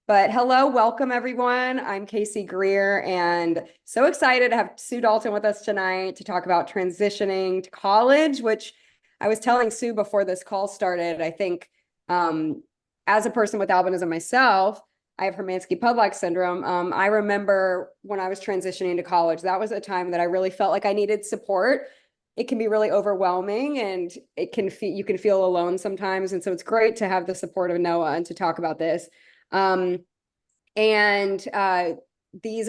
But hello, welcome everyone. I'm Casey Greer and so excited to have Sue Dalton with us tonight to talk about transitioning to college, which I was telling Sue before this call started. I think as a person with albinism myself, I have Hermansky-Pudlak syndrome. I remember when I was transitioning to college, that was a time that I really felt like I needed support. It can be really overwhelming and you can feel alone sometimes. And so it's great to have the support of Noah and to talk about this. Um, and this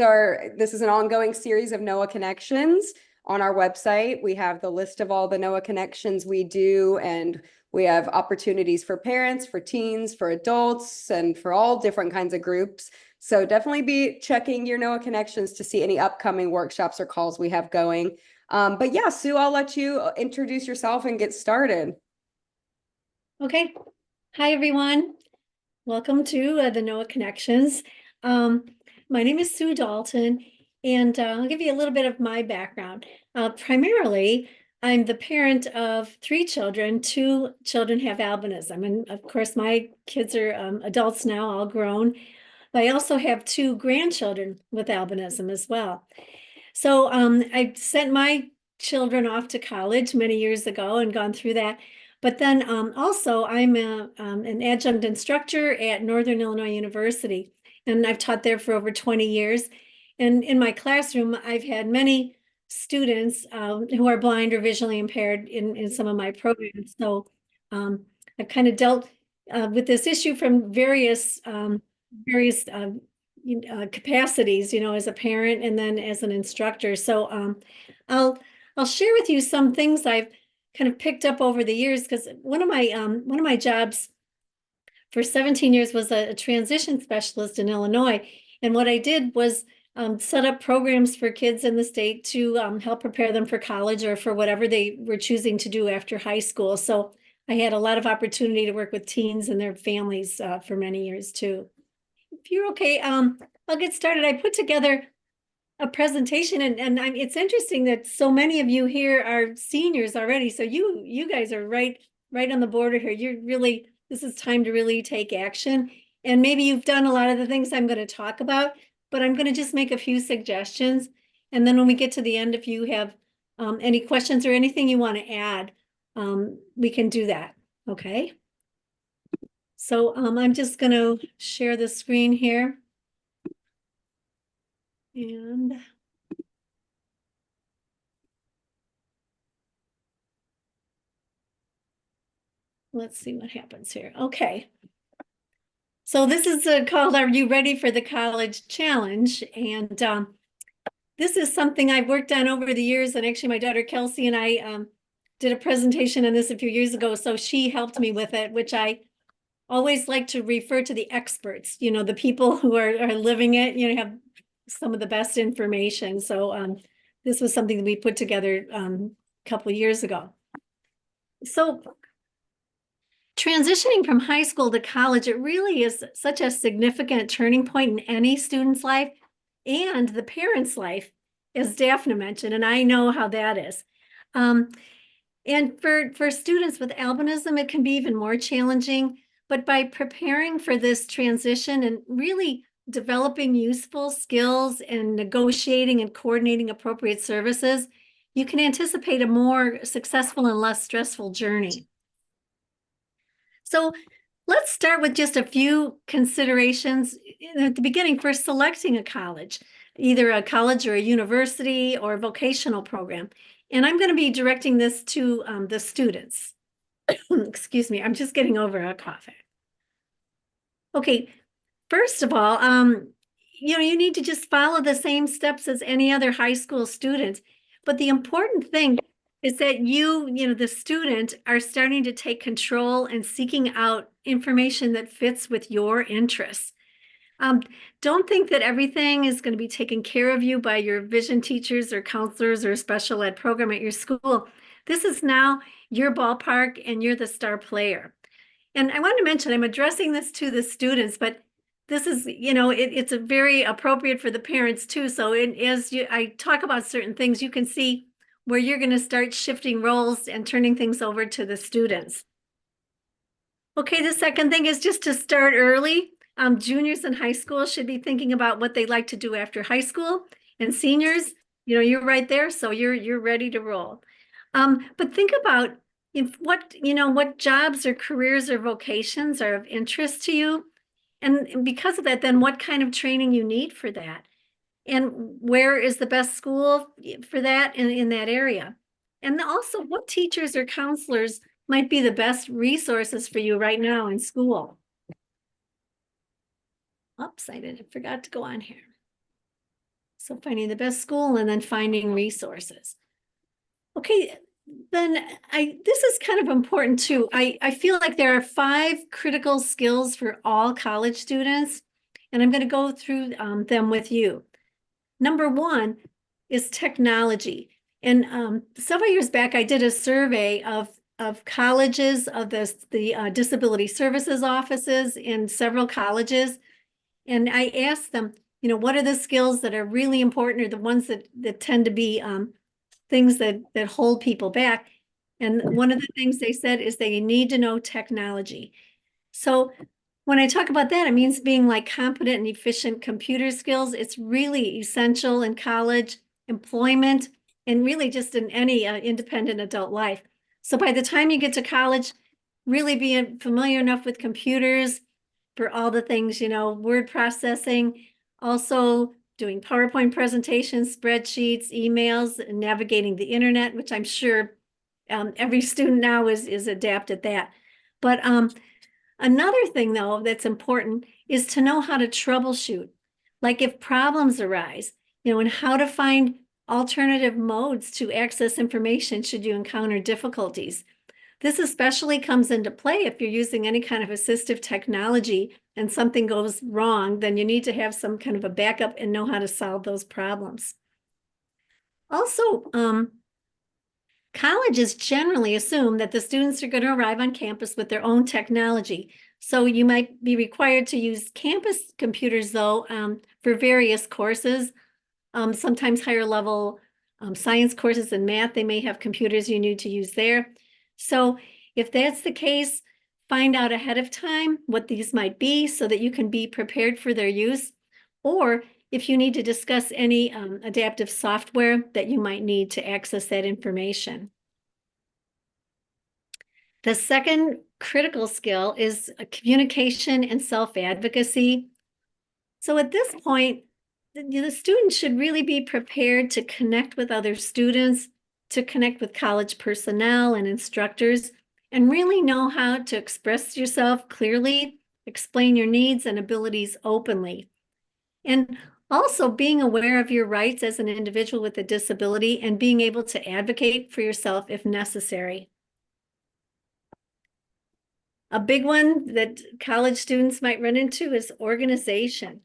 is an ongoing series of Noah Connections on our website. We have the list of all the Noah Connections we do, and we have opportunities for parents, for teens, for adults, and for all different kinds of groups. So definitely be checking your Noah Connections to see any upcoming workshops or calls we have going. But yeah, Sue, I'll let you introduce yourself and get started. Okay. Hi, everyone. Welcome to the Noah Connections. My name is Sue Dalton, and I'll give you a little bit of my background. Primarily, I'm the parent of 3 children. 2 children have albinism, and of course, my kids are adults now, all grown. But I also have 2 grandchildren with albinism as well. So I sent my children off to college many years ago and gone through that. But then also I'm an adjunct instructor at Northern Illinois University, and I've taught there for over 20 years. And in my classroom, I've had many students who are blind or visually impaired in some of my programs. So I've kind of dealt with this issue from various capacities, as a parent and then as an instructor. So I'll share with you some things I've kind of picked up over the years, because one of my jobs for 17 years was a transition specialist in Illinois. And what I did was set up programs for kids in the state to help prepare them for college or for whatever they were choosing to do after high school. So I had a lot of opportunity to work with teens and their families for many years too. If you're okay, I'll get started. I put together a presentation, and it's interesting that so many of you here are seniors already. So you guys are right on the border here. This is time to really take action. And maybe you've done a lot of the things I'm going to talk about, but I'm going to just make a few suggestions. And then when we get to the end, if you have any questions or anything you want to add, we can do that. Okay. So I'm just going to share the screen here. And let's see what happens here. Okay. So this is called Are You Ready for the College Challenge? And this is something I've worked on over the years. And actually my daughter Kelsey and I did a presentation on this a few years ago. So she helped me with it, which I always like to refer to the experts, the people who are living it, have some of the best information. So this was something that we put together a couple of years ago. So transitioning from high school to college, it really is such a significant turning point in any student's life and the parent's life, as Daphne mentioned, and I know how that is. And for students with albinism, it can be even more challenging. But by preparing for this transition and really developing useful skills and negotiating and coordinating appropriate services, you can anticipate a more successful and less stressful journey. So let's start with just a few considerations at the beginning for selecting a college, either a college or a university or a vocational program. And I'm going to be directing this to the students. Excuse me, I'm just getting over a cough. Okay, first of all, you need to just follow the same steps as any other high school student. But the important thing is that the student are starting to take control and seeking out information that fits with your interests. Don't think that everything is going to be taken care of you by your vision teachers or counselors or special ed program at your school. This is now your ballpark and you're the star player. And I want to mention, I'm addressing this to the students, but this is, it's a very appropriate for the parents too. So I talk about certain things, you can see where you're going to start shifting roles and turning things over to the students. Okay, the second thing is just to start early. Juniors in high school should be thinking about what they like to do after high school, and seniors, you're right there, so you're ready to roll. But think about what jobs or careers or vocations are of interest to you. And because of that, then what kind of training you need for that. And where is the best school for that in that area? And also, what teachers or counselors might be the best resources for you right now in school? Oops, I forgot to go on here. So finding the best school and then finding resources. Okay, then this is kind of important too. I feel like there are 5 critical skills for all college students, and I'm going to go through them with you. Number 1 is technology. And several years back, I did a survey of colleges, of the disability services offices in several colleges. And I asked them, what are the skills that are really important, or the ones that tend to be things that hold people back. And one of the things they said is they need to know technology. So when I talk about that, it means being like competent and efficient computer skills. It's really essential in college, employment, and really just in any independent adult life. So by the time you get to college, really being familiar enough with computers for all the things, word processing, also doing PowerPoint presentations, spreadsheets, emails, and navigating the internet, which I'm sure every student now is adept at that. But another thing, though, that's important is to know how to troubleshoot. Like if problems arise, and how to find alternative modes to access information should you encounter difficulties. This especially comes into play if you're using any kind of assistive technology and something goes wrong, then you need to have some kind of a backup and know how to solve those problems. Also, colleges generally assume that the students are going to arrive on campus with their own technology. So you might be required to use campus computers, though, for various courses. Sometimes higher level science courses and math, they may have computers you need to use there. So if that's the case, find out ahead of time what these might be so that you can be prepared for their use. Or if you need to discuss any adaptive software that you might need to access that information. The second critical skill is communication and self-advocacy. So at this point, the student should really be prepared to connect with other students, to connect with college personnel and instructors, and really know how to express yourself clearly, explain your needs and abilities openly. And also being aware of your rights as an individual with a disability and being able to advocate for yourself if necessary. A big one that college students might run into is organization.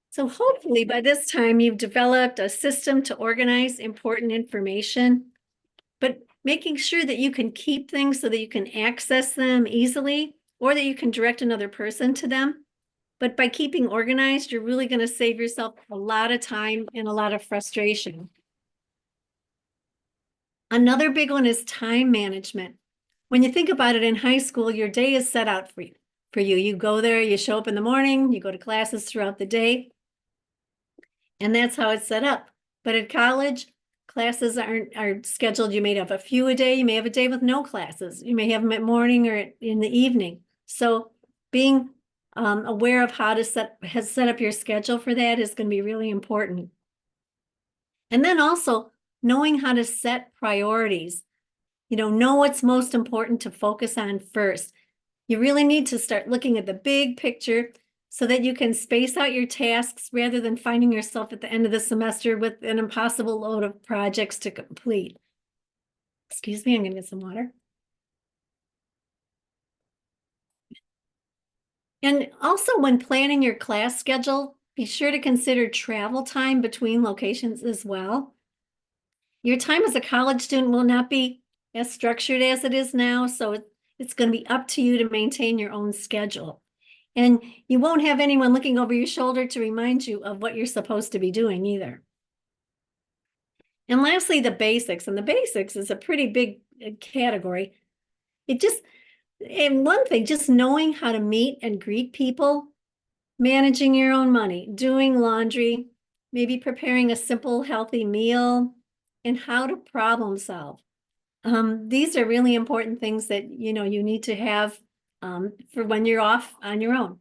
So hopefully by this time you've developed a system to organize important information, but making sure that you can keep things so that you can access them easily or that you can direct another person to them. But by keeping organized, you're really going to save yourself a lot of time and a lot of frustration. Another big one is time management. When you think about it, in high school, your day is set out for you. You go there, you show up in the morning, you go to classes throughout the day, and that's how it's set up. But at college, classes are scheduled. You may have a few a day. You may have a day with no classes. You may have them at morning or in the evening. So being aware of how to set up your schedule for that is going to be really important. And then also knowing how to set priorities. Know what's most important to focus on first. You really need to start looking at the big picture so that you can space out your tasks rather than finding yourself at the end of the semester with an impossible load of projects to complete. Excuse me, I'm going to get some water. And also when planning your class schedule, be sure to consider travel time between locations as well. Your time as a college student will not be as structured as it is now, so it's going to be up to you to maintain your own schedule. And you won't have anyone looking over your shoulder to remind you of what you're supposed to be doing either. And lastly, the basics. And the basics is a pretty big category. And one thing, just knowing how to meet and greet people managing your own money, doing laundry, maybe preparing a simple, healthy meal, and how to problem solve. These are really important things that, you need to have for when you're off on your own.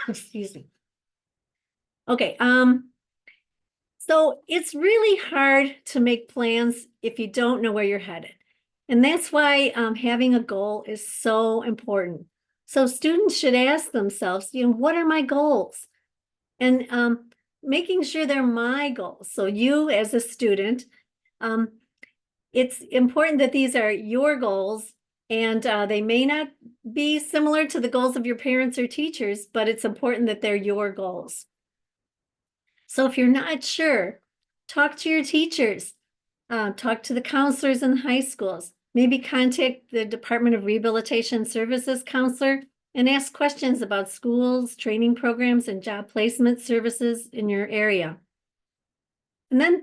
Excuse me. Okay, so it's really hard to make plans if you don't know where you're headed. And that's why having a goal is so important. So students should ask themselves, what are my goals? And making sure they're my goals. So you as a student, it's important that these are your goals, and they may not be similar to the goals of your parents or teachers, but it's important that they're your goals. So if you're not sure, talk to your teachers, talk to the counselors in high schools, maybe contact the Department of Rehabilitation Services counselor and ask questions about schools, training programs, and job placement services in your area. And then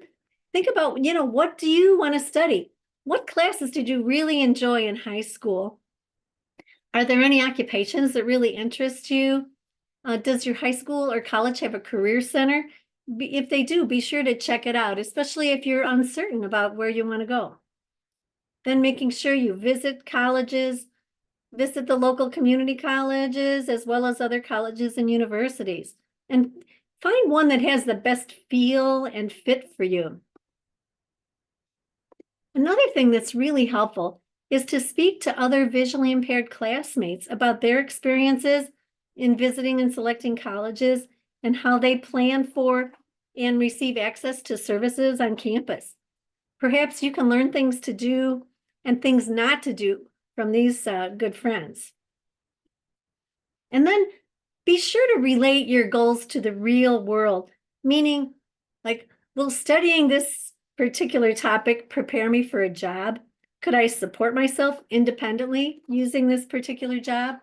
think about, what do you want to study? What classes did you really enjoy in high school? Are there any occupations that really interest you? Does your high school or college have a career center? If they do, be sure to check it out, especially if you're uncertain about where you want to go. Then making sure you visit colleges, visit the local community colleges, as well as other colleges and universities, and find one that has the best feel and fit for you. Another thing that's really helpful is to speak to other visually impaired classmates about their experiences in visiting and selecting colleges and how they plan for and receive access to services on campus. Perhaps you can learn things to do and things not to do from these good friends. And then be sure to relate your goals to the real world, meaning, like, will studying this particular topic prepare me for a job? Could I support myself independently using this particular job?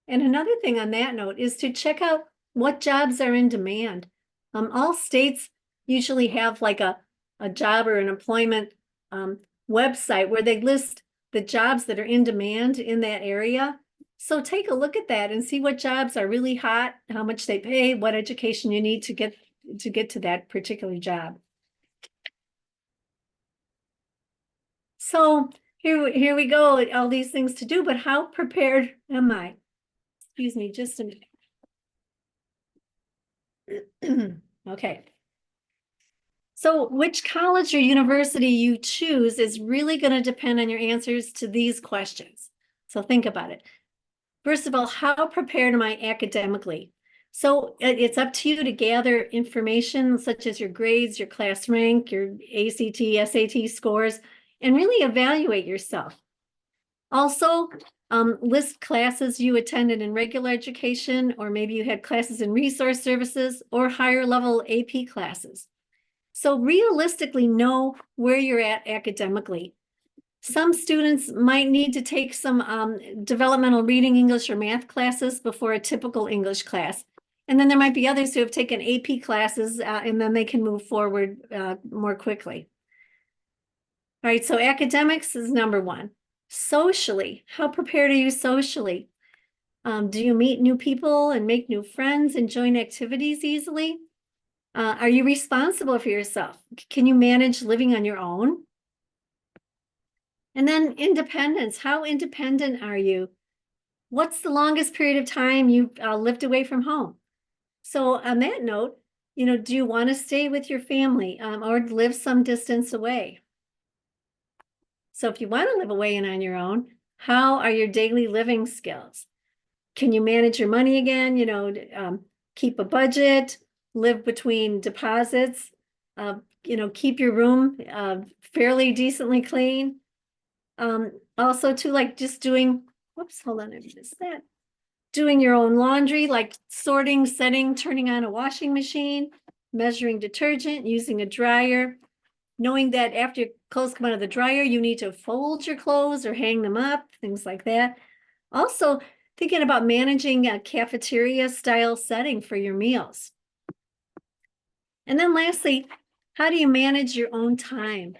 And another thing on that note is to check out what jobs are in demand. All states usually have like a job or an employment website where they list the jobs that are in demand in that area. So take a look at that and see what jobs are really hot, how much they pay, what education you need to get to that particular job. So here we go, all these things to do, but how prepared am I? Excuse me, just a minute. Okay. So which college or university you choose is really going to depend on your answers to these questions. So think about it. First of all, how prepared am I academically? So it's up to you to gather information such as your grades, your class rank, your ACT, SAT scores, and really evaluate yourself. Also, list classes you attended in regular education, or maybe you had classes in resource services or higher level AP classes. So realistically know where you're at academically. Some students might need to take some developmental reading English or math classes before a typical English class. And then there might be others who have taken AP classes and then they can move forward more quickly. All right, so academics is number one. Socially, how prepared are you socially? Do you meet new people and make new friends and join activities easily? Are you responsible for yourself? Can you manage living on your own? And then independence, how independent are you? What's the longest period of time you've lived away from home? So on that note, do you want to stay with your family or live some distance away? So if you want to live away and on your own, how are your daily living skills? Can you manage your money again? Keep a budget, live between deposits, keep your room fairly decently clean. Also too, like just doing, whoops, hold on, I missed that. Doing your own laundry, like sorting, setting, turning on a washing machine, measuring detergent, using a dryer, knowing that after your clothes come out of the dryer, you need to fold your clothes or hang them up, things like that. Also, thinking about managing a cafeteria style setting for your meals. And then lastly, how do you manage your own time?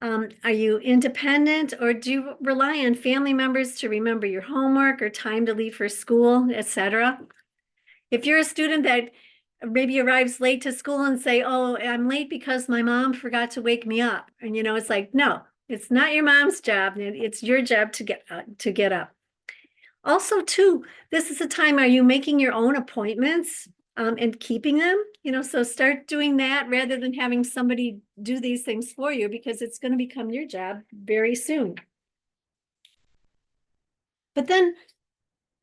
Are you independent, or do you rely on family members to remember your homework or time to leave for school, etc.? If you're a student that maybe arrives late to school and say, oh, I'm late because my mom forgot to wake me up. And it's like, no, it's not your mom's job. It's your job to get up. Also, too, this is a time, are you making your own appointments and keeping them? So start doing that rather than having somebody do these things for you, because it's going to become your job very soon. But then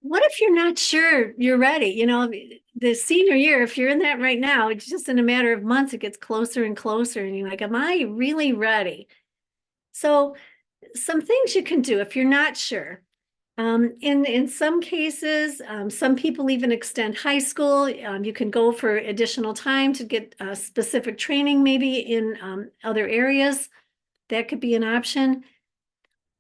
what if you're not sure you're ready? The senior year, if you're in that right now, it's just in a matter of months, it gets closer and closer. And you're like, am I really ready? So some things you can do if you're not sure. In some cases, some people even extend high school. You can go for additional time to get specific training, maybe in other areas. That could be an option.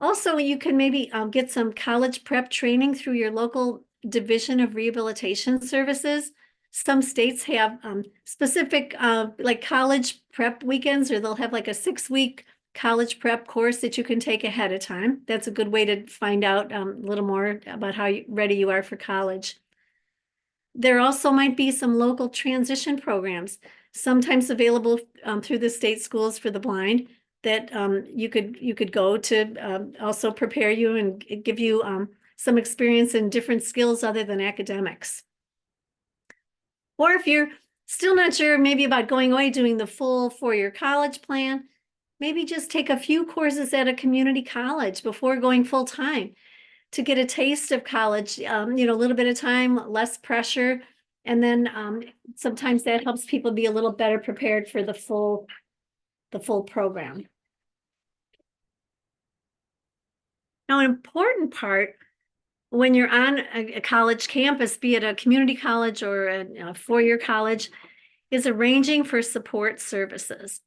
Also, you can maybe get some college prep training through your local division of rehabilitation services. Some states have specific like college prep weekends, or they'll have like a 6-week college prep course that you can take ahead of time. That's a good way to find out a little more about how ready you are for college. There also might be some local transition programs, sometimes available through the state schools for the blind, that you could go to also prepare you and give you some experience in different skills other than academics. Or if you're still not sure maybe about going away, doing the full 4-year college plan, maybe just take a few courses at a community college before going full time to get a taste of college, a little bit of time, less pressure. And then sometimes that helps people be a little better prepared for the full program. Now, an important part when you're on a college campus, be it a community college or a 4-year college, is arranging for support services.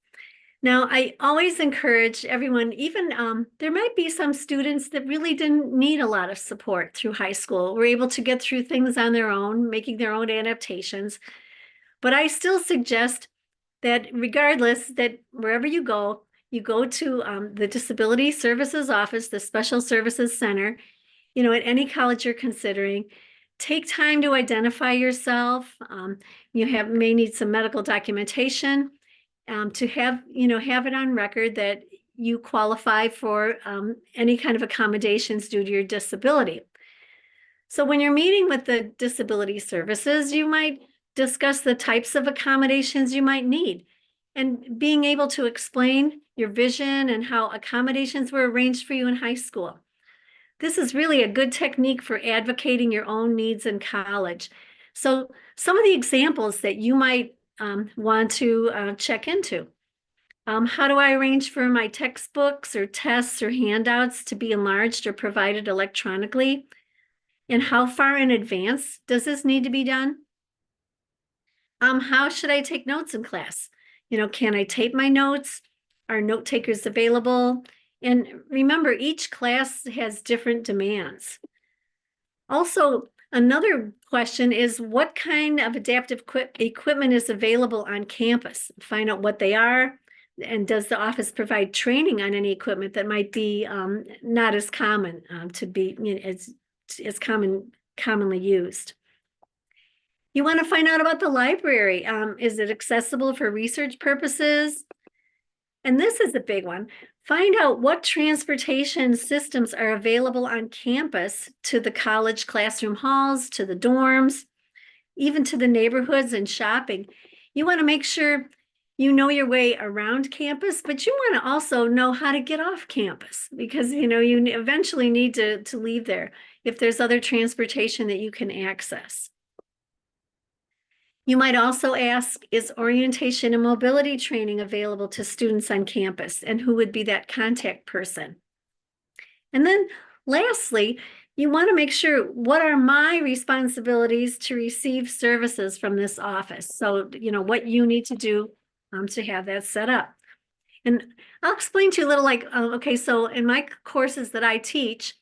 Now, I always encourage everyone, even there might be some students that really didn't need a lot of support through high school, were able to get through things on their own, making their own adaptations. But I still suggest that regardless, that wherever you go to the Disability Services Office, the Special Services Center, at any college you're considering. Take time to identify yourself. You may need some medical documentation to have it on record that you qualify for any kind of accommodations due to your disability. So when you're meeting with the disability services, you might discuss the types of accommodations you might need, and being able to explain your vision and how accommodations were arranged for you in high school. This is really a good technique for advocating your own needs in college. So some of the examples that you might want to check into. How do I arrange for my textbooks or tests or handouts to be enlarged or provided electronically? And how far in advance does this need to be done? How should I take notes in class? Can I tape my notes? Are note takers available? And remember, each class has different demands. Also, another question is, what kind of adaptive equipment is available on campus? Find out what they are, and does the office provide training on any equipment that might be not as common to be as commonly used. You want to find out about the library. Is it accessible for research purposes? And this is a big one. Find out what transportation systems are available on campus to the college classroom halls, to the dorms, even to the neighborhoods and shopping. You want to make sure you know your way around campus, but you want to also know how to get off campus, because you eventually need to leave there if there's other transportation that you can access. You might also ask, is orientation and mobility training available to students on campus, and who would be that contact person? And then lastly, you want to make sure, what are my responsibilities to receive services from this office? So, what you need to do to have that set up. And I'll explain to you a little, like, okay, so in my courses that I teach,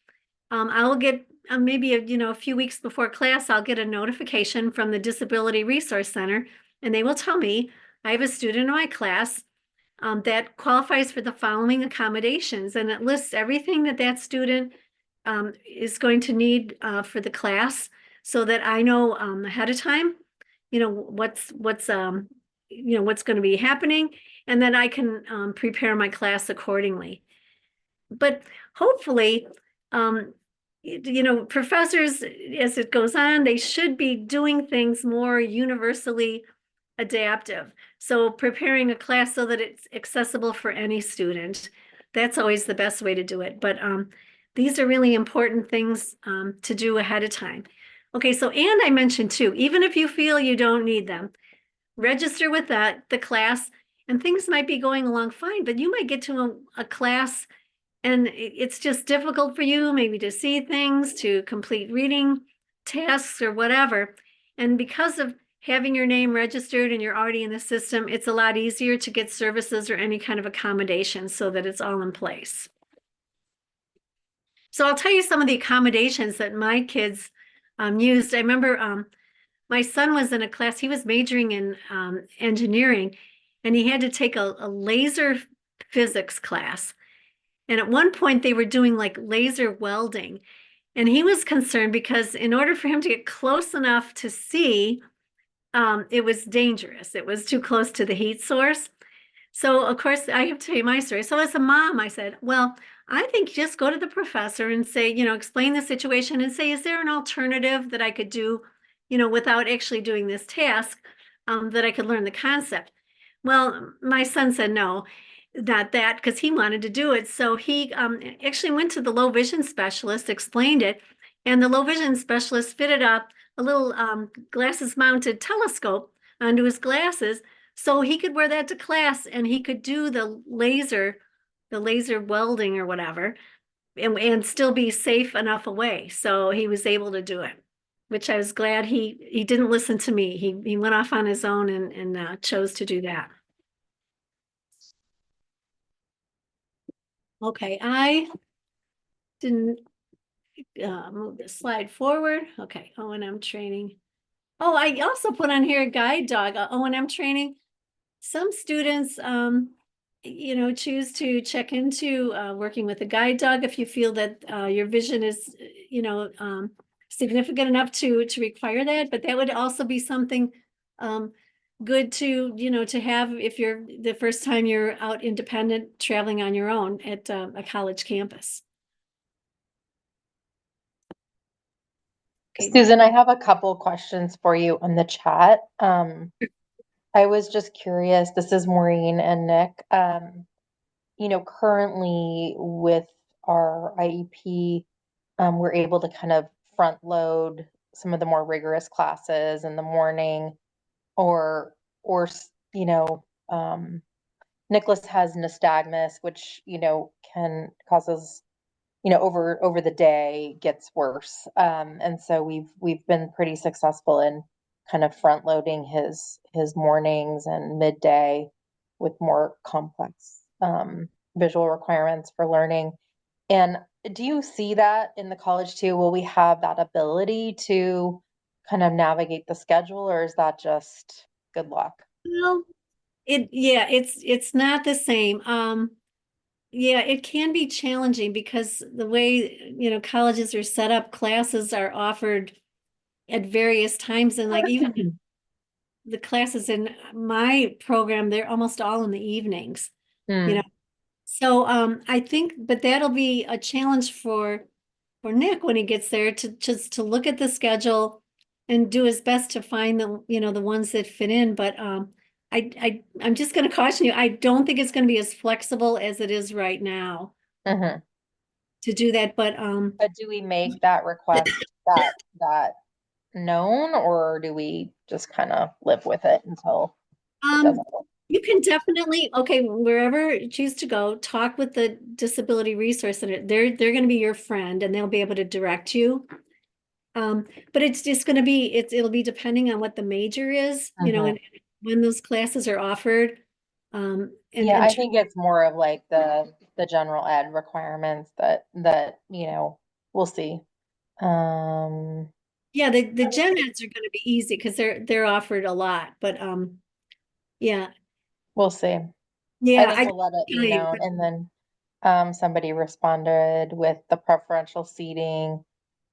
I will get maybe a few weeks before class, I'll get a notification from the Disability Resource Center, and they will tell me I have a student in my class that qualifies for the following accommodations, and it lists everything that that student is going to need for the class, so that I know ahead of time, what's what's going to be happening, and then I can prepare my class accordingly. But hopefully, professors, as it goes on, they should be doing things more universally adaptive. So preparing a class so that it's accessible for any student. That's always the best way to do it. But these are really important things to do ahead of time. Okay, so and I mentioned too, even if you feel you don't need them, register with the class, and things might be going along fine, but you might get to a class and it's just difficult for you maybe to see things, to complete reading tasks or whatever. And because of having your name registered and you're already in the system, it's a lot easier to get services or any kind of accommodation so that it's all in place. So I'll tell you some of the accommodations that my kids used. I remember my son was in a class, he was majoring in engineering, and he had to take a laser physics class. And at one point they were doing like laser welding. And he was concerned because in order for him to get close enough to see, it was dangerous. It was too close to the heat source. So of course I have to tell you my story. So as a mom, I said, well, I think just go to the professor and say, explain the situation and say, is there an alternative that I could do, without actually doing this task, that I could learn the concept? Well, my son said no, not that, because he wanted to do it. So he actually went to the low vision specialist, explained it, and the low vision specialist fitted up a little glasses mounted telescope onto his glasses so he could wear that to class and he could do the laser welding or whatever, and still be safe enough away. So he was able to do it, which I was glad he didn't listen to me. He went off on his own and chose to do that. Okay, I didn't move the slide forward. Okay, O&M training. Oh, I also put on here a guide dog, O&M training. Some students, choose to check into working with a guide dog if you feel that your vision is, significant enough to require that. But that would also be something good to have if you're the first time you're out independent traveling on your own at a college campus. Okay. Susan, I have a couple questions for you on the chat. I was just curious, this is Maureen and Nick. Currently with our IEP, we're able to kind of front load some of the more rigorous classes in the morning, or Nicholas has nystagmus, which, can causes over the day gets worse. And so we've been pretty successful in kind of front loading his mornings and midday with more complex visual requirements for learning. And do you see that in the college too? Will we have that ability to kind of navigate the schedule, or is that just good luck? Well, it's not the same. Yeah, it can be challenging because the way, colleges are set up, classes are offered at various times, and like even the classes in my program, they're almost all in the evenings, you know. So I think, but that'll be a challenge for Nick when he gets there to just to look at the schedule and do his best to find the ones that fit in. But I'm just going to caution you, I don't think it's going to be as flexible as it is right now Mhm. to do that. But But do we make that request that known, or do we just kind of live with it until it um doesn't work? you can definitely, okay, wherever you choose to go, talk with the Disability Resource Center. They're going to be your friend and they'll be able to direct you. But it's just going to be, it'll be depending on what the major is, and when those classes are offered. Yeah, I think it's more of like the general ed requirements that we'll see. Yeah, the gen eds are going to be easy because they're offered a lot, but yeah. We'll see. Yeah, think I we'll let it tell be you, known. And then somebody responded with the preferential seating.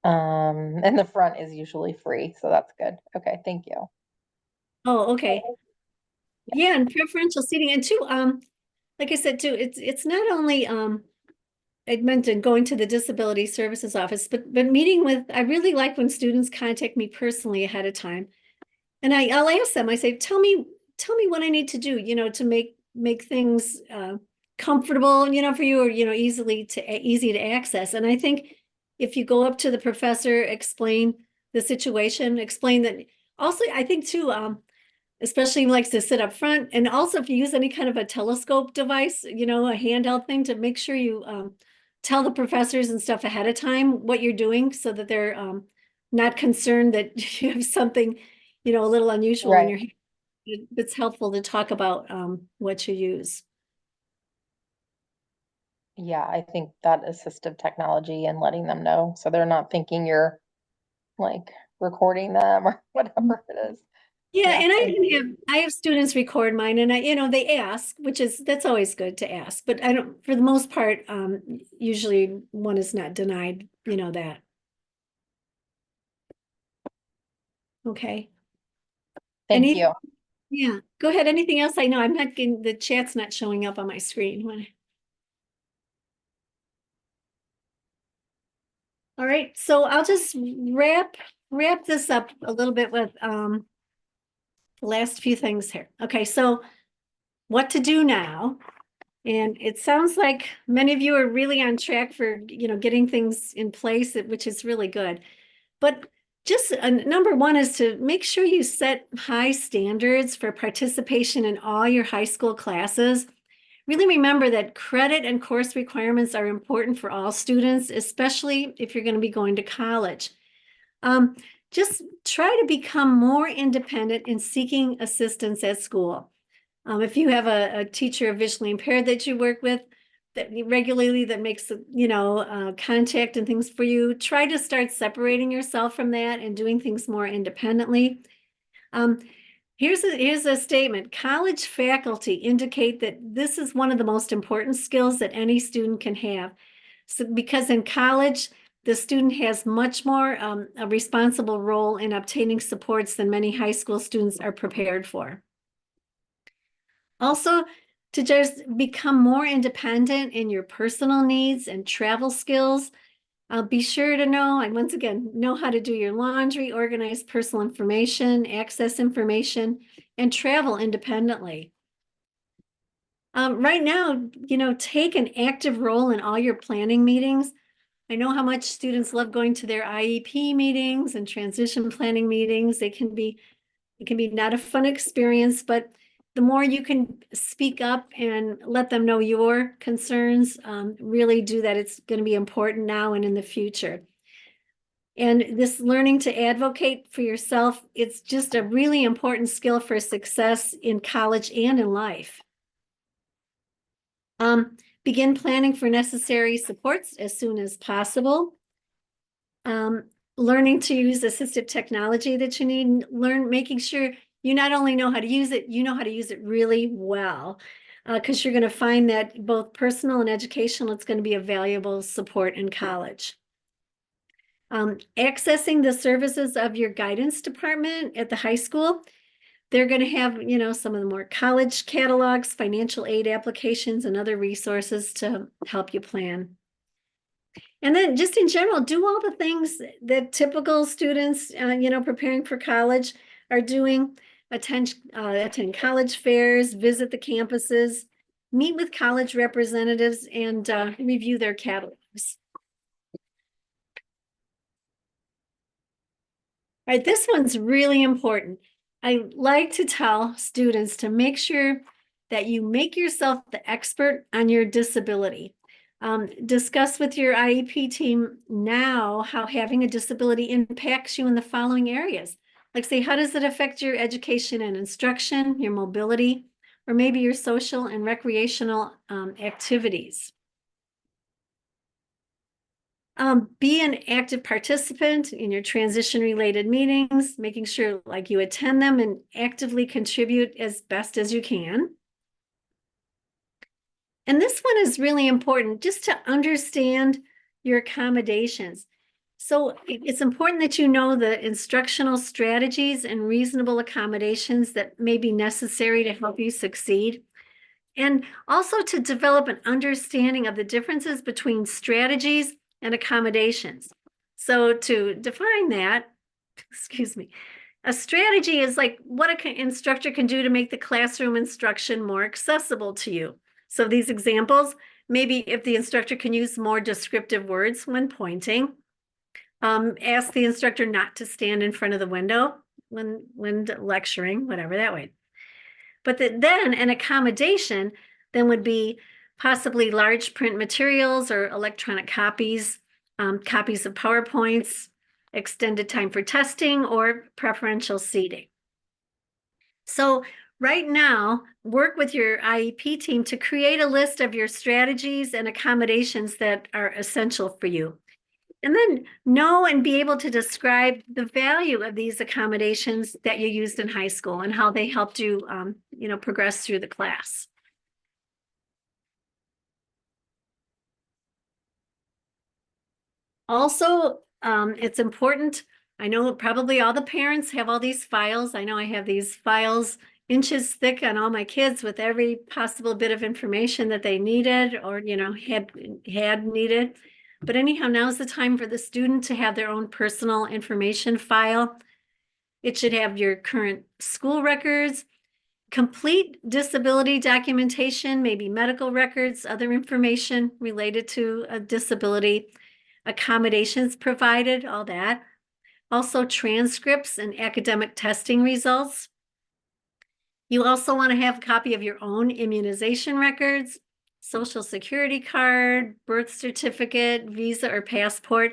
And the front is usually free, so that's good. Okay, thank you. oh, okay. Yeah, and preferential seating, and too, like I said, too, it's not only, I mentioned going to the disability services office, but meeting with, I really like when students contact me personally ahead of time. And I'll ask them, I say, tell me what I need to do, to make things comfortable, for you, or, easy to access. And I think if you go up to the professor, explain the situation, explain that. Also, I think too, especially likes to sit up front. And also if you use any kind of a telescope device, a handheld thing, to make sure you tell the professors and stuff ahead of time what you're doing, so that they're not concerned that you have something, a little unusual in Right. your hand. It's helpful to talk about what you use. Yeah, I think that assistive technology and letting them know so they're not thinking you're like recording them or whatever it is. Yeah, Yeah, and thank you. I have students record mine, and they ask, that's always good to ask, but I don't, for the most part, usually one is not denied, that. Okay. Thank Any, you. yeah, go ahead. Anything else? I know I'm not getting, the chat's not showing up on my screen. All right, so I'll just wrap this up a little bit with the last few things here. Okay, so what to do now? And it sounds like many of you are really on track for, getting things in place, which is really good. But just number one is to make sure you set high standards for participation in all your high school classes. Really remember that credit and course requirements are important for all students, especially if you're going to be going to college. Um, just try to become more independent in seeking assistance at school. If you have a teacher visually impaired that you work with that regularly, that makes, contact and things for you, try to start separating yourself from that and doing things more independently. Here's a statement. College faculty indicate that this is one of the most important skills that any student can have. So, because in college, the student has much more a responsible role in obtaining supports than many high school students are prepared for. Also, to just become more independent in your personal needs and travel skills. Be sure to know, and once again, know how to do your laundry, organize personal information, access information, and travel independently. Right now, take an active role in all your planning meetings. I know how much students love going to their IEP meetings and transition planning meetings. It can be not a fun experience, but the more you can speak up and let them know your concerns, really do that. It's going to be important now and in the future. And this learning to advocate for yourself, it's just a really important skill for success in college and in life. Begin planning for necessary supports as soon as possible. Learning to use assistive technology that you need, making sure you not only know how to use it, you know how to use it really well, because you're going to find that both personal and educational, it's going to be a valuable support in college. Accessing the services of your guidance department at the high school. They're going to have, some of the more college catalogs, financial aid applications, and other resources to help you plan. And then just in general, do all the things that typical students, preparing for college are doing. Attend college fairs, visit the campuses, meet with college representatives, and review their catalogs. All right, this one's really important. I like to tell students to make sure that you make yourself the expert on your disability. Discuss with your IEP team now how having a disability impacts you in the following areas. Like, say, how does it affect your education and instruction, your mobility, or maybe your social and recreational activities? Be an active participant in your transition-related meetings, making sure like you attend them and actively contribute as best as you can. And this one is really important just to understand your accommodations. So it's important that you know the instructional strategies and reasonable accommodations that may be necessary to help you succeed. And also to develop an understanding of the differences between strategies and accommodations. So to define that, excuse me, a strategy is like what an instructor can do to make the classroom instruction more accessible to you. So these examples, maybe if the instructor can use more descriptive words when pointing, ask the instructor not to stand in front of the window when lecturing, whatever that way. But then an accommodation then would be possibly large print materials or electronic copies, copies of PowerPoints, extended time for testing, or preferential seating. So right now, work with your IEP team to create a list of your strategies and accommodations that are essential for you. And then know and be able to describe the value of these accommodations that you used in high school and how they helped you, progress through the class. Also, it's important. I know probably all the parents have all these files. I know I have these files inches thick on all my kids with every possible bit of information that they needed or, had needed. But anyhow, now's the time for the student to have their own personal information file. It should have your current school records, complete disability documentation, maybe medical records, other information related to a disability, accommodations provided, all that. Also transcripts and academic testing results. You also want to have a copy of your own immunization records, social security card, birth certificate, visa or passport,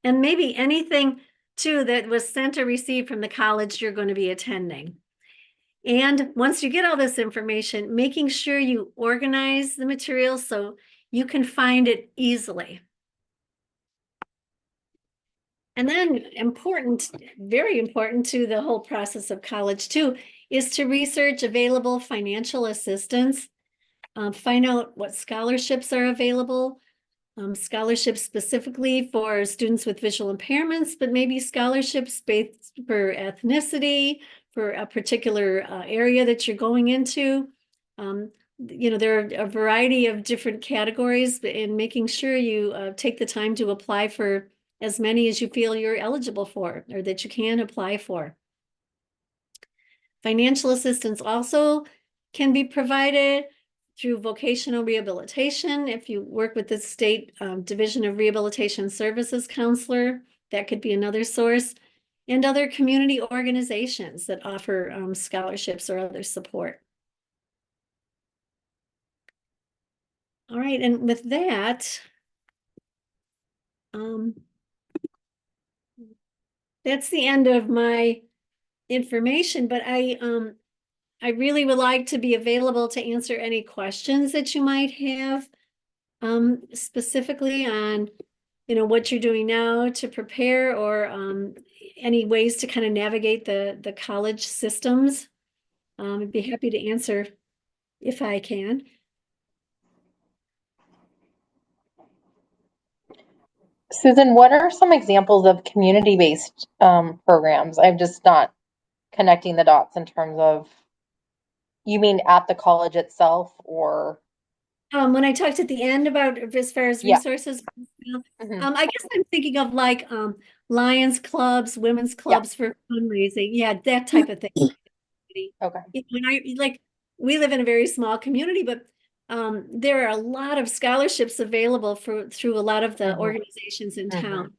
and maybe anything too that was sent or received from the college you're going to be attending. And once you get all this information, making sure you organize the material so you can find it easily. And then important, very important to the whole process of college too, is to research available financial assistance, find out what scholarships are available, scholarships specifically for students with visual impairments, but maybe scholarships based for ethnicity, for a particular area that you're going into. There are a variety of different categories in making sure you take the time to apply for as many as you feel you're eligible for or that you can apply for. Financial assistance also can be provided through vocational rehabilitation. If you work with the state Division of Rehabilitation Services counselor, that could be another source, and other community organizations that offer scholarships or other support. All right, and with that, that's the end of my information, but I really would like to be available to answer any questions that you might have, specifically on, what you're doing now to prepare or any ways to kind of navigate the college systems. I'd be happy to answer if I can. Susan, what are some examples of community-based programs? I'm just not connecting the dots in terms of, you mean at the college itself or? When I talked at the end about as far as Yeah. resources, Mhm. I guess I'm thinking of like Lions clubs, women's clubs for fundraising. Yeah, that type of thing. Okay. We live in a very small community, but there are a lot of scholarships available through a lot of the organizations in town.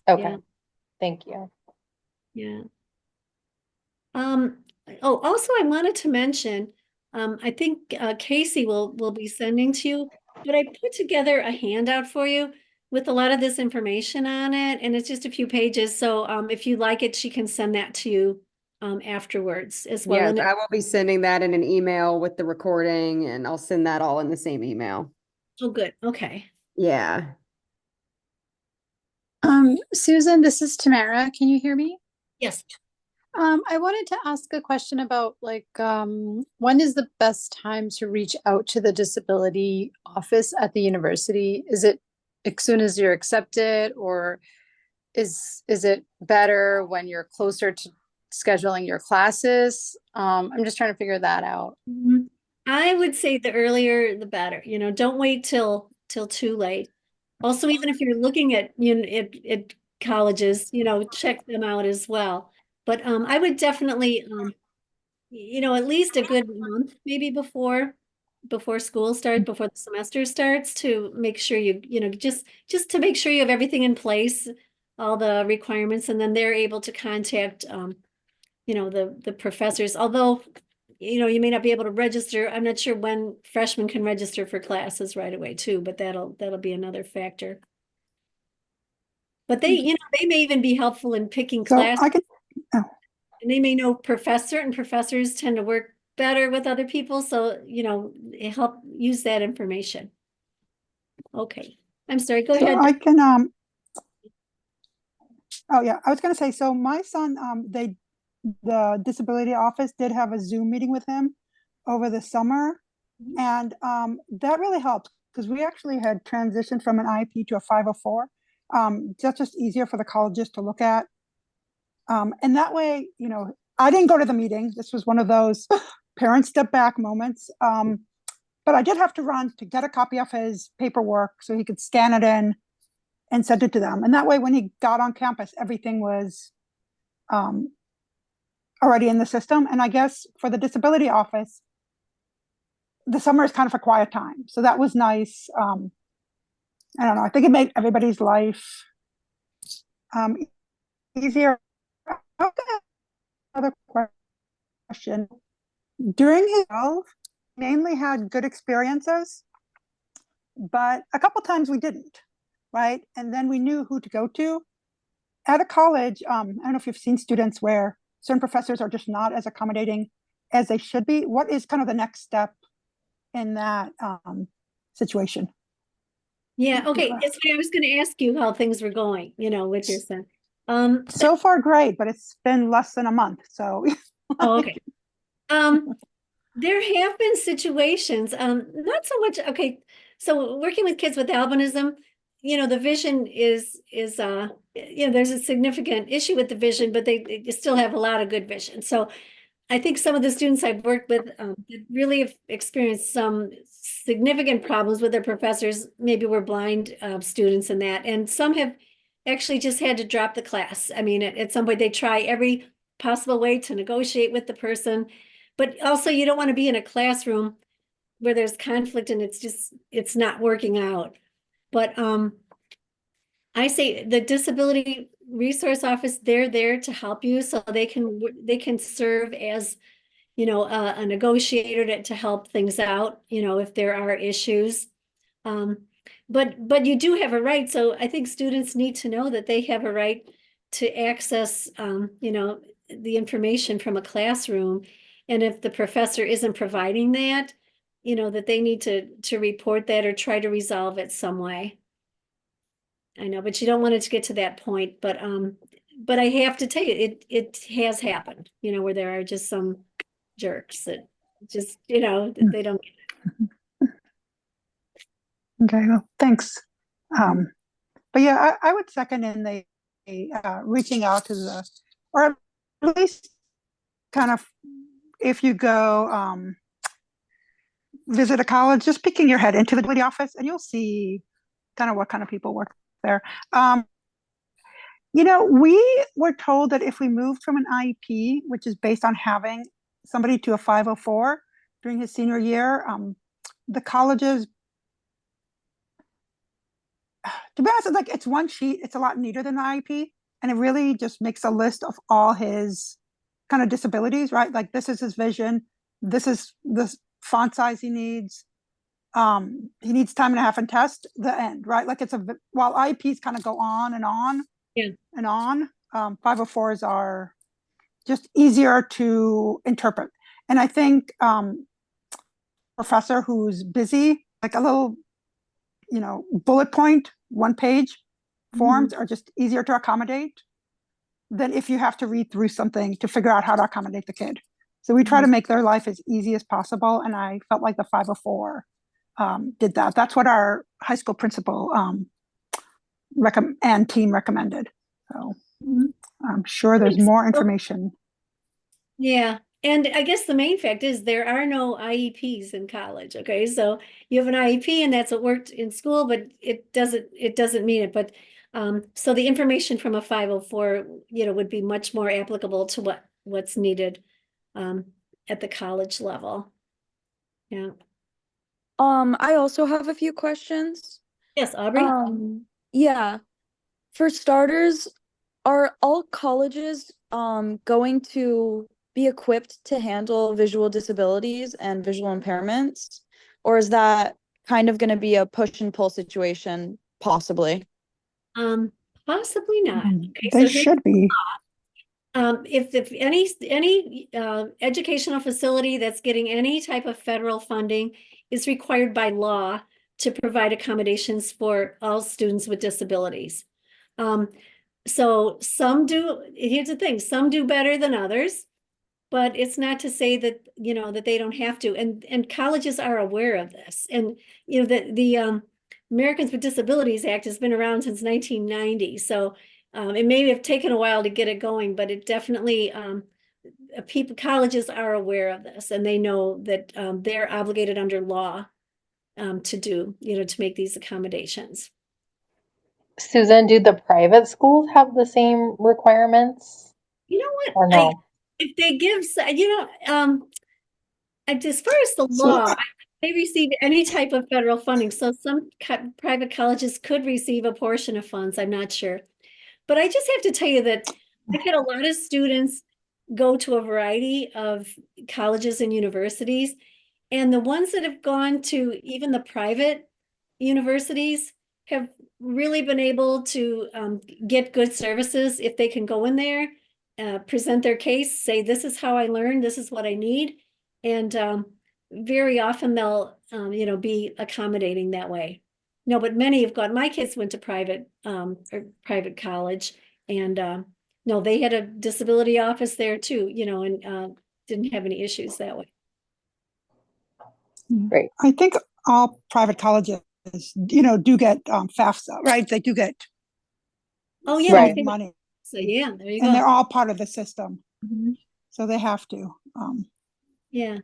Okay. Yeah. Thank you. Yeah. Also I wanted to mention, I think Casey will be sending to you, but I put together a handout for you with a lot of this information on it, and it's just a few pages. So if you like it, she can send that to you afterwards as well. Yes, And I will be sending that in an email with the recording, and I'll send that all in the same email. oh, good. Okay. Yeah. Susan, this is Tamara. Can you hear me? Yes. I wanted to ask a question about when is the best time to reach out to the disability office at the university? Is it as soon as you're accepted, or is it better when you're closer to scheduling your classes? I'm just trying to figure that out. Mhm. I would say the earlier the better. Don't wait till too late. Also, even if you're looking at at colleges, check them out as well. But I would definitely at least a good month maybe before school starts, before the semester starts, to make sure just to make sure you have everything in place, all the requirements, and then they're able to contact the professors. Although, you may not be able to register. I'm not sure when freshmen can register for classes right away too, but that'll be another factor. But they may even be helpful in picking So classes. I can, oh, And they may know certain professors tend to work better with other people, so help use that information. Okay, I'm sorry, go so ahead. I can, oh yeah, I was gonna say, so my son, the disability office did have a Zoom meeting with him over the summer. And that really helped because we actually had transitioned from an IEP to a 504. That's just easier for the colleges to look at. And that way, I didn't go to the meeting. This was one of those parent step back moments. But I did have to run to get a copy of his paperwork so he could scan it in and send it to them. And that way, when he got on campus, everything was already in the system. And I guess for the disability office, the summer is kind of a quiet time. So that was nice. I don't know. I think it made everybody's life easier. Another question. During his 12, mainly had good experiences, but a couple times we didn't, right? And then we knew who to go to. At a college, I don't know if you've seen students where certain professors are just not as accommodating as they should be. What is kind of the next step in that situation? Yeah, okay. That's why I was going to ask you how things were going, with your son. So far, great, but it's been less than a month. So, Oh, okay. There have been situations, not so much. Okay, so working with kids with albinism, the vision is there's a significant issue with the vision, but they still have a lot of good vision. So I think some of the students I've worked with really have experienced some significant problems with their professors. Maybe were blind students in that, and some have actually just had to drop the class. I mean, at some point they try every possible way to negotiate with the person, but also you don't want to be in a classroom where there's conflict and it's not working out. But I say the disability resource office, they're there to help you, so they can serve as a negotiator to help things out, if there are issues. But you do have a right. So I think students need to know that they have a right to access, the information from a classroom. And if the professor isn't providing that, that they need to report that or try to resolve it some way. I know, but you don't want it to get to that point. But I have to tell you, it has happened, where there are just some jerks that just, they don't. okay, well, thanks. But yeah, I would second in the reaching out to the, or at least kind of, if you go visit a college, just peeking your head into the disability office and you'll see kind of what kind of people work there. We were told that if we moved from an IEP, which is based on having somebody to a 504 during his senior year, the colleges, to be honest, it's one sheet. It's a lot neater than the IEP, and it really just makes a list of all his kind of disabilities, right? Like this is his vision. This is the font size he needs. He needs time and a half and test, the end, right? Like while IEPs kind of go on and on. Yeah. And on, 504s are just easier to interpret. And I think professor who's busy, like a little, bullet point, one page forms are just easier to accommodate. than if you have to read through something to figure out how to accommodate the kid. So we try to make their life as easy as possible. And I felt like the 504 did that. That's what our high school principal and team recommended. So I'm sure there's more information. Yeah. And I guess the main fact is there are no IEPs in college. Okay. So you have an IEP and that's what worked in school, but it doesn't mean it. But so the information from a 504, would be much more applicable to what's needed at the college level. Yeah. I also have a few questions. Yes, Aubrey. Yeah. For starters, are all colleges going to be equipped to handle visual disabilities and visual impairments? Or is that kind of going to be a push and pull situation, possibly? Possibly not. Okay, They so should be. If any educational facility that's getting any type of federal funding is required by law to provide accommodations for all students with disabilities. So some do, here's the thing, some do better than others, but it's not to say that, that they don't have to. And colleges are aware of this. And, the Americans with Disabilities Act has been around since 1990. So it may have taken a while to get it going, but it definitely, colleges are aware of this and they know that they're obligated under law to make these accommodations. Susan, do the private schools have the same requirements You know what? or no? If they give, as far as the law, they receive any type of federal funding. So some private colleges could receive a portion of funds. I'm not sure. But I just have to tell you that I've had a lot of students go to a variety of colleges and universities. And the ones that have gone to even the private universities have really been able to get good services if they can go in there, present their case, say, this is how I learned, this is what I need. And very often they'll, be accommodating that way. No, but many have gone, my kids went to private college and no, they had a disability office there too, and didn't have any issues that way. Great. I think all private colleges, do get FAFSA, right? They do get Yeah, Right. money. So yeah, there you And they're go. all part of the system. Mhm. So they have to. Yeah.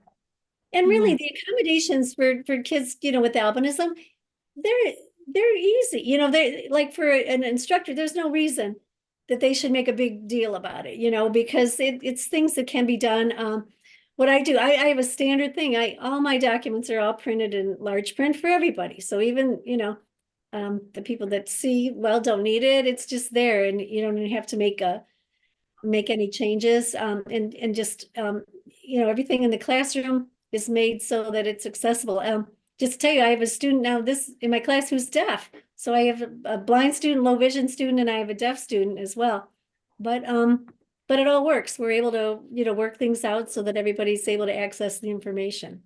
And really the accommodations for kids, with albinism, they're easy. They like for an instructor, there's no reason that they should make a big deal about it, because it's things that can be done. What I do, I have a standard thing. All my documents are all printed in large print for everybody. So even, the people that see well don't need it. It's just there, and you don't even have to make any changes. And just everything in the classroom is made so that it's accessible. Just to tell you, I have a student now in my class who's deaf. So I have a blind student, low vision student, and I have a deaf student as well. But it all works. We're able to, work things out so that everybody's able to access the information.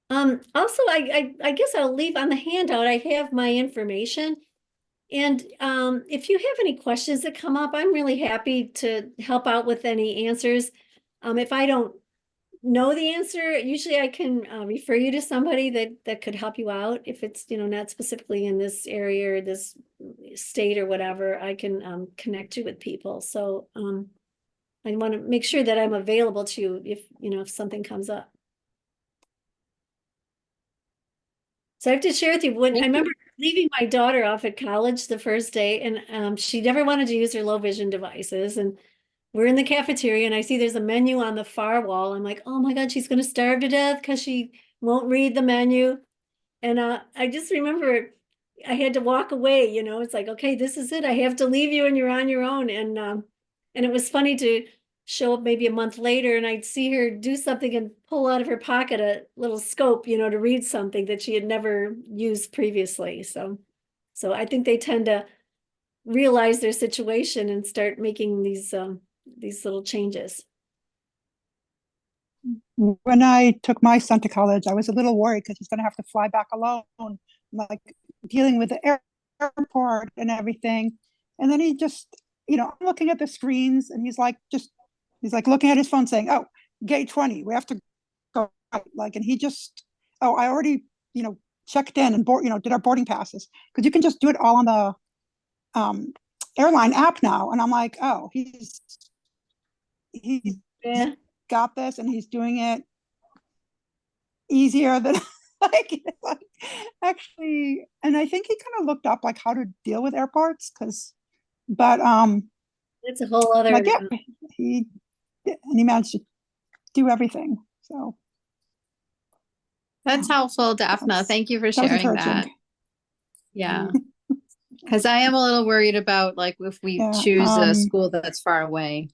Also, I guess I'll leave on the handout. I have my information. And if you have any questions that come up, I'm really happy to help out with any answers. If I don't know the answer, usually I can refer you to somebody that could help you out. If it's, not specifically in this area or this state or whatever, I can connect you with people. So I want to make sure that I'm available to you if something comes up. So I have to share with you, when I remember leaving my daughter off at college the first day, and she never wanted to use her low vision devices. And we're in the cafeteria and I see there's a menu on the far wall. I'm like, oh my God, she's going to starve to death because she won't read the menu. And I just remember I had to walk away, it's like, okay, this is it. I have to leave you and you're on your own. And it was funny to show up maybe a month later and I'd see her do something and pull out of her pocket a little scope, to read something that she had never used previously. So I think they tend to realize their situation and start making these little changes. When I took my son to college, I was a little worried because he's going to have to fly back alone, like dealing with the airport and everything. And then he just, I'm looking at the screens and he's like looking at his phone saying, oh, gate 20, we have to go right. Like, and he just, oh, I already, checked in and did our boarding passes. Because you can just do it all on the airline app now. And I'm like, oh, he's Yeah. got this and he's doing it easier than like actually. And I think he kind of looked up like how to deal with airports but It's a whole other. like, yeah, he managed to do everything. So That's helpful, Daphna. Thank you for that was sharing encouraging. that. Yeah. Because I am a little worried about like if we Yeah, choose a school that's far away.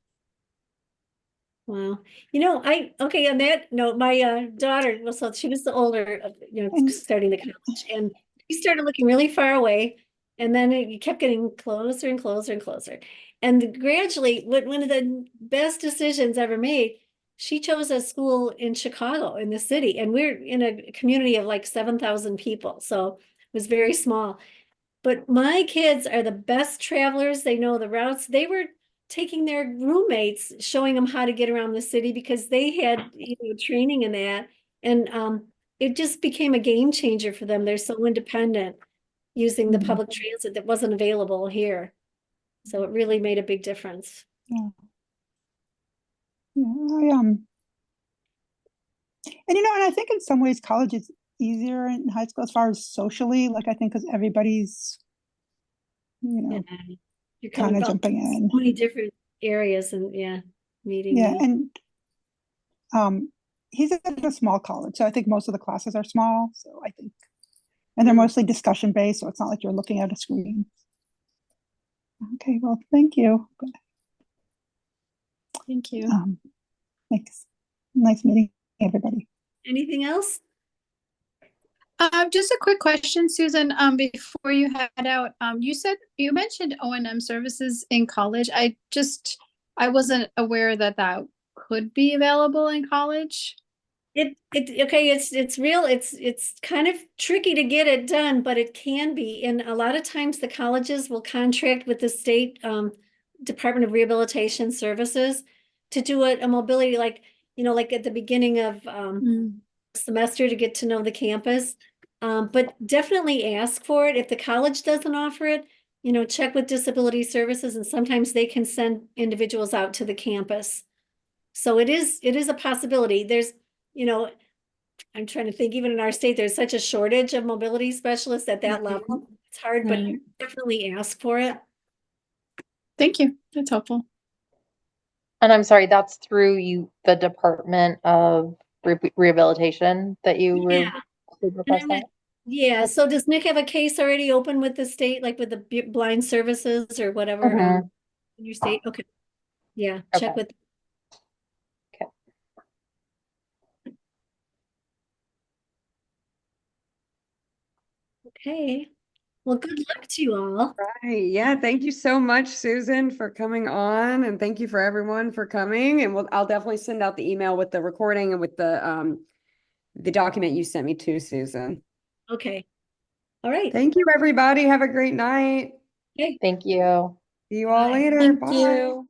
Wow. Okay, on that note, my daughter, well, so she was the older, starting the college, and she started looking really far away, and then it kept getting closer and closer and closer. And gradually, one of the best decisions ever made, she chose a school in Chicago, in the city, and we're in a community of like 7,000 people, so it was very small. But my kids are the best travelers. They know the routes. They were taking their roommates, showing them how to get around the city because they had training in that. And it just became a game changer for them. They're so independent using the public transit that wasn't available here. So it really made a big difference. Yeah. Yeah, and I think in some ways college is easier in high school as far as socially, like I think because everybody's, You're kind of jumping in. So many different areas and meeting. Yeah, and he's at a small college, so I think most of the classes are small. So I think, and they're mostly discussion based, so it's not like you're looking at a screen. Okay, well, thank you. Thank you. Thanks. Nice meeting everybody. Anything else? Just a quick question, Susan, before you head out, you mentioned O&M services in college. I wasn't aware that could be available in college. It's real. It's kind of tricky to get it done, but it can be. And a lot of times the colleges will contract with the state Department of Rehabilitation Services to do a mobility, like at the beginning of semester to get to know the campus. But definitely ask for it. If the college doesn't offer it, check with disability services, and sometimes they can send individuals out to the campus. So it is a possibility. There's, I'm trying to think, even in our state, there's such a shortage of mobility specialists at that level. It's hard, but definitely ask for it. Thank you. That's helpful. And I'm sorry, that's through the Department of Rehabilitation that you were request that? Yeah. So does Nick have a case already open with the state, like with the blind services or whatever in your state? Okay. Yeah. Check with. Okay. Okay. Well, good luck to you all. Right. Yeah. Thank you so much, Susan, for coming on. And thank you for everyone for coming. And I'll definitely send out the email with the recording and with the document you sent me to, Susan. Okay. All right. Thank you, everybody. Have a great night. Okay. Thank you. See you all Bye. later. Thank Bye. you.